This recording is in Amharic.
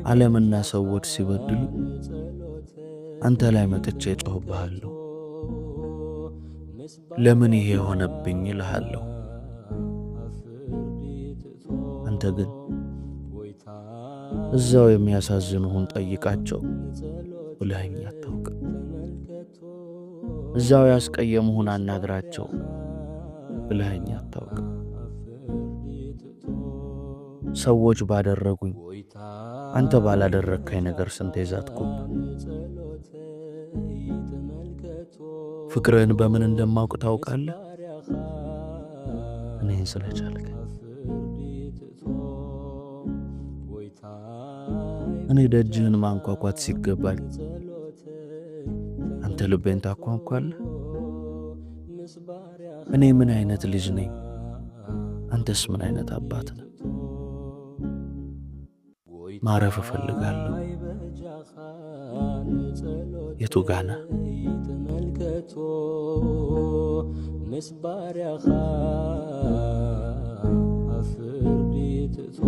ዓለምና ሰዎች ሲበድሉ አንተ ላይ መጥቼ ጮህብሃለሁ። ለምን ይሄ ሆነብኝ እልሃለሁ። አንተ ግን እዛው የሚያሳዝኑህን ጠይቃቸው ብለኸኝ አታውቅም። እዛው ያስቀየሙህን አናግራቸው ብለኸኝ አታውቅም። ሰዎች ባደረጉኝ አንተ ባላደረግከኝ ነገር ስንቴ ዛትኩብ። ፍቅርህን በምን እንደማውቅ ታውቃለህ? እኔን ስለቻልከ። እኔ ደጅህን ማንኳኳት ሲገባኝ አንተ ልቤን ታኳኳለህ። እኔ ምን አይነት ልጅ ነኝ? አንተስ ምን አይነት አባት ነህ? ማረፍ እፈልጋለሁ። የቱ ጋ ነህ? ምስባርያኻ አፍርዲትቶ